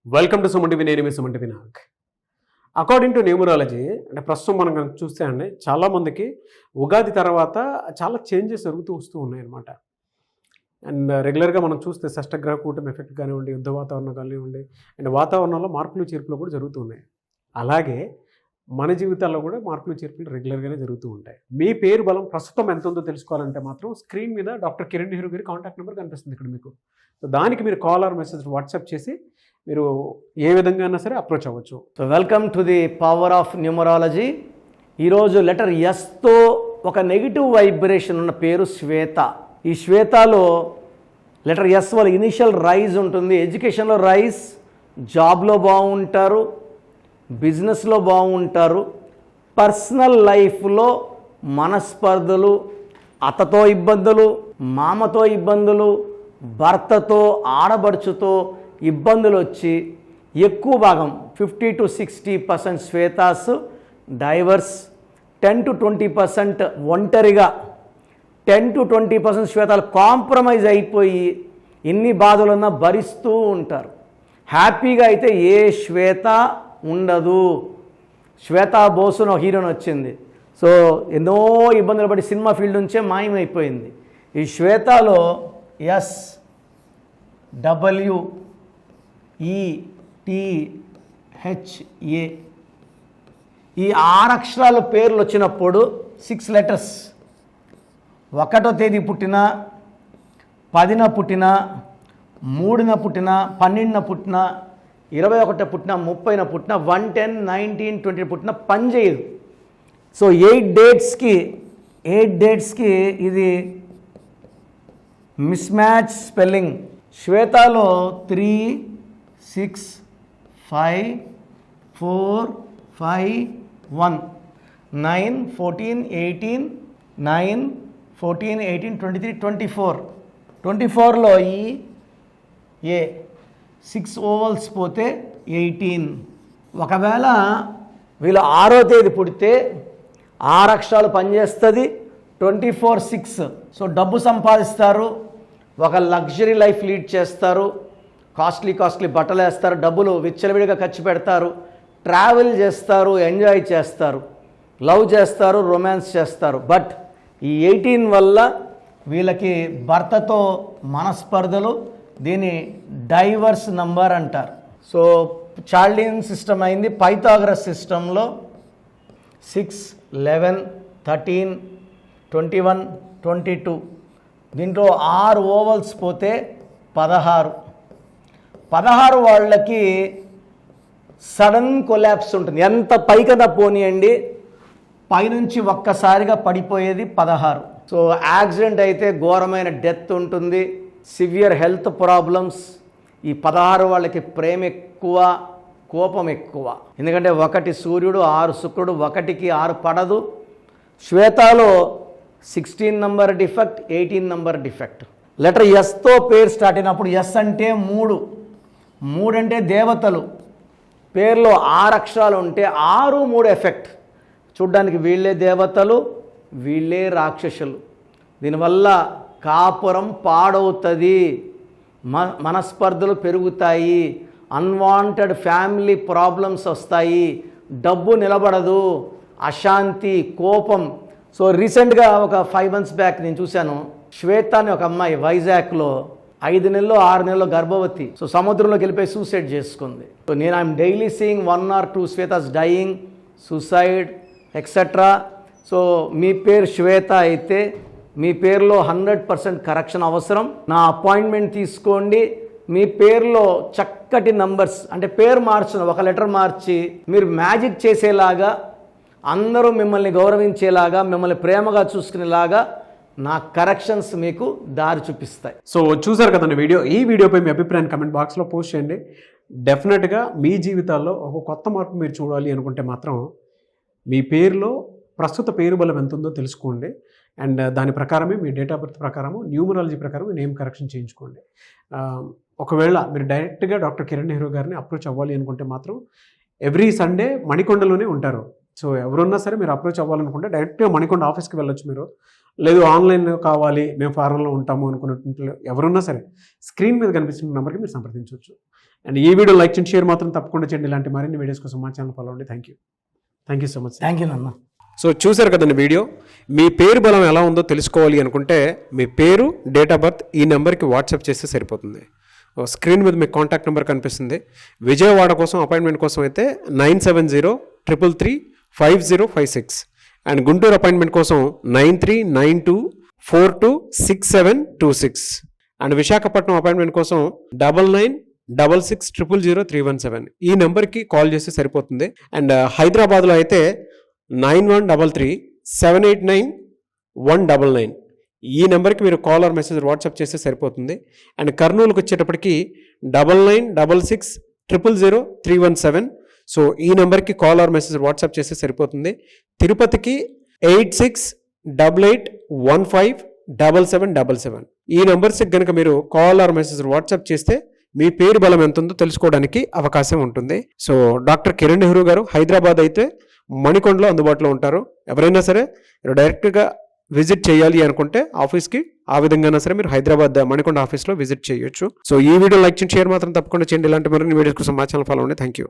Welcome to Suman TV. నేను మీ Suman TV Nag. According to numerology అంటే ప్రస్తుతం మనం కనుక చూస్తే అండి చాలామందికి ఉగాది తర్వాత చాలా చేంజెస్ జరుగుతూ వస్తూ ఉన్నాయి అన్నమాట. అండ్ రెగ్యులర్గా మనం చూస్తే షష్టగ్రహ కూటమి ఎఫెక్ట్ కానివ్వండి, యుద్ధ వాతావరణం కానివ్వండి, అండ్ వాతావరణంలో మార్పులు చేర్పులు కూడా జరుగుతూ ఉన్నాయి. అలాగే మన జీవితాల్లో కూడా మార్పులు చేర్పులు రెగ్యులర్గానే జరుగుతూ ఉంటాయి. మీ పేరు బలం ప్రస్తుతం ఎంత ఉందో తెలుసుకోవాలంటే మాత్రం స్క్రీన్ మీద డాక్టర్ కిరణ్ నెహ్రూ గారి కాంటాక్ట్ నెంబర్ కనిపిస్తుంది ఇక్కడ మీకు. సో దానికి మీరు కాల్ ఆర్ మెసేజ్ వాట్సాప్ చేసి మీరు ఏ విధంగా అయినా సరే అప్రోచ్ అవ్వచ్చు. So welcome to the power of numerology. ఈరోజు లెటర్ ఎస్తో ఒక నెగిటివ్ వైబ్రేషన్ ఉన్న పేరు శ్వేత. ఈ శ్వేతలో లెటర్ ఎస్ వల్ల ఇనిషియల్ రైజ్ ఉంటుంది. ఎడ్యుకేషన్లో రైజ్, జాబ్లో బాగుంటారు, బిజినెస్లో బాగుంటారు, పర్సనల్ లైఫ్లో మనస్పర్ధలు, అత్తతో ఇబ్బందులు, మామతో ఇబ్బందులు, భర్తతో ఆడబడుచుతో ఇబ్బందులు వచ్చి ఎక్కువ భాగం 50 to 60% శ్వేతాస్ డైవర్స్, 10 to 20% ఒంటరిగా, 10 to 20% శ్వేతాలు కాంప్రమైజ్ అయిపోయి ఎన్ని బాధలున్నా భరిస్తూ ఉంటారు. హ్యాపీగా అయితే ఏ శ్వేత ఉండదు. శ్వేతా బోసున్ ఒక హీరోయిన్ వచ్చింది. సో ఎన్నో ఇబ్బందులు పడి సినిమా ఫీల్డ్ నుంచే మాయమైపోయింది. ఈ శ్వేతలో SWETHA ఈ 6 అక్షరాల పేర్లు వచ్చినప్పుడు 6 letters 1వ తేదీ పుట్టిన, 10న పుట్టిన, 3న పుట్టిన, 12న పుట్టిన, 21న పుట్టిన, 30న పుట్టిన, 1, 10, 19, 20 పుట్టిన పని చేయదు. సో 8 డేట్స్కి ఇది మిస్ మ్యాచ్ స్పెల్లింగ్. శ్వేతలో 3, 6, 5, 4, 5, 1, 9, 14, 18, 9, 14, 18, 23, 24. 24లో ఈ 6 ఓవల్స్ పోతే 18. ఒకవేళ వీళ్ళు 6వ తేదీ పుడితే 6 అక్షరాలు పనిచేస్తుంది. 24, 6. సో డబ్బు సంపాదిస్తారు, ఒక లగ్జరీ లైఫ్ లీడ్ చేస్తారు, కాస్ట్లీ బట్టలు వేస్తారు, డబ్బులు విచ్చలవిడిగా ఖర్చు పెడతారు, ట్రావెల్ చేస్తారు, ఎంజాయ్ చేస్తారు, లవ్ చేస్తారు, రొమాన్స్ చేస్తారు. బట్ ఈ 18 వల్ల వీళ్ళకి భర్తతో మనస్పర్ధలు, దీన్ని డైవర్స్ నంబర్ అంటారు. సో చార్లిన్ సిస్టమ్ అయింది. పైథాగరస్ సిస్టంలో 6, 11, 13, 21, 22 దీంట్లో 6 ఓవల్స్ పోతే 16. 16 వాళ్ళకి సడన్ కొలాప్స్ ఉంటుంది. ఎంత పైకన్నా పోనీయండి, పైనుంచి ఒక్కసారిగా పడిపోయేది 16. సో యాక్సిడెంట్ అయితే ఘోరమైన డెత్ ఉంటుంది, సివియర్ హెల్త్ ప్రాబ్లమ్స్. ఈ 16 వాళ్ళకి ప్రేమ ఎక్కువ, కోపం ఎక్కువ. ఎందుకంటే 1 సూర్యుడు, 6 శుక్రుడు, 1కి 6 పడదు. శ్వేతలో 16 number defect, 18 number defect. Letter ఎస్తో పేరు స్టార్ట్ అయినప్పుడు ఎస్ అంటే 3 అంటే దేవతలు. పేరులో 6 అక్షరాలు ఉంటే 6, 3 ఎఫెక్ట్. చూడ్డానికి వీళ్ళే దేవతలు, వీళ్ళే రాక్షసులు. దీనివల్ల కాపురం పాడవుతుంది, మనస్పర్ధలు పెరుగుతాయి, అన్వాంటెడ్ ఫ్యామిలీ ప్రాబ్లమ్స్ వస్తాయి, డబ్బు నిలబడదు, అశాంతి, కోపం. సో రీసెంట్గా ఒక 5 months బ్యాక్ నేను చూశాను, శ్వేత అని ఒక అమ్మాయి వైజాగ్లో 5 నెలలు 6 నెలలు గర్భవతి. సో సముద్రంలోకి వెళ్ళిపోయి సూసైడ్ చేసుకుంది. సో నేను I'm daily seeing 1 or 2 Shwetas dying, suicide et cetera. So మీ పేరు శ్వేత అయితే మీ పేరులో 100% కరెక్షన్ అవసరం. నా అపాయింట్మెంట్ తీసుకోండి. మీ పేరులో చక్కటి నంబర్స్ అంటే పేరు మార్చిన ఒక లెటర్ మార్చి మీరు మ్యాజిక్ చేసేలాగా, అందరూ మిమ్మల్ని గౌరవించేలాగా, మిమ్మల్ని ప్రేమగా చూసుకునేలాగా నా కరెక్షన్స్ మీకు దారి చూపిస్తాయి. సో చూసారు కదండి వీడియో. ఈ వీడియోపై మీ అభిప్రాయాన్ని కమెంట్ బాక్స్లో పోస్ట్ చేయండి. డెఫినెట్గా మీ జీవితాల్లో ఒక కొత్త మార్పు మీరు చూడాలి అనుకుంటే మాత్రం మీ పేరులో ప్రస్తుత పేరు బలం ఎంత ఉందో తెలుసుకోండి. అండ్ దాని ప్రకారమే మీ డేట్ ఆఫ్ బర్త్ ప్రకారము, న్యూమరాలజీ ప్రకారం నేమ్ కరెక్షన్ చేయించుకోండి. ఒకవేళ మీరు డైరెక్ట్గా డాక్టర్ కిరణ్ నెహ్రూ గారిని అప్రోచ్ అవ్వాలి అనుకుంటే మాత్రం ఎవ్రీ సండే మణికొండలోనే ఉంటారు. సో ఎవరున్నా సరే మీరు అప్రోచ్ అవ్వాలనుకుంటే డైరెక్ట్గా మణికొండ ఆఫీస్కి వెళ్ళొచ్చు మీరు. లేదు ఆన్లైన్ కావాలి, మేము ఫారెన్లో ఉంటాము అనుకున్నట్టు ఎవరున్నా సరే స్క్రీన్ మీద కనిపిస్తున్న నెంబర్కి మీరు సంప్రదించవచ్చు. అండ్ ఈ వీడియో లైక్ చేయండి, షేర్ మాత్రం తప్పకుండా చేయండి. ఇలాంటి మరిన్ని వీడియోస్ కోసం మా ఛానల్ ఫాలో అవ్వండి. Thank you so much. Thank you నాన్న. సో చూశారు కదండి వీడియో. మీ పేరు బలం ఎలా ఉందో తెలుసుకోవాలి అనుకుంటే మీ పేరు, డేట్ ఆఫ్ బర్త్ ఈ నెంబర్కి వాట్సాప్ చేస్తే సరిపోతుంది. స్క్రీన్ మీద మీకు కాంటాక్ట్ నెంబర్ కనిపిస్తుంది. విజయవాడ కోసం అపాయింట్మెంట్ కోసం అయితే 9703335056 అండ్ గుంటూరు అపాయింట్మెంట్ కోసం 9392426726 అండ్ విశాఖపట్నం అపాయింట్మెంట్ కోసం 9966000317 ఈ నెంబర్కి కాల్ చేస్తే సరిపోతుంది. అండ్ హైదరాబాద్లో అయితే 9133789199 ఈ నెంబర్కి మీరు కాల్ ఆర్ మెసేజ్ వాట్సాప్ చేస్తే సరిపోతుంది. అండ్ కర్నూలుకి వచ్చేటప్పటికి 9966000317 సో ఈ నెంబర్కి కాల్ ఆర్ మెసేజ్ వాట్సాప్ చేస్తే సరిపోతుంది. తిరుపతికి 8688157777 ఈ నెంబర్స్కి కనుక మీరు కాల్ ఆర్ మెసేజ్ వాట్సాప్ చేస్తే మీ పేరు బలం ఎంత ఉందో తెలుసుకోవడానికి అవకాశం ఉంటుంది. సో డాక్టర్ కిరణ్ నెహ్రూ గారు హైదరాబాద్ అయితే మణికొండలో అందుబాటులో ఉంటారు. ఎవరైనా సరే మీరు డైరెక్ట్గా విజిట్ చేయాలి అనుకుంటే ఆఫీస్కి ఆ విధంగా సరే మీరు హైదరాబాద్ మణికొండ ఆఫీస్లో విజిట్ చేయొచ్చు. సో ఈ వీడియో లైక్ చేయండి, షేర్ మాత్రం తప్పకుండా చేయండి. ఇలాంటి మరిన్ని వీడియోస్ కోసం మా ఛానల్ ఫాలో అవ్వండి. Thank you.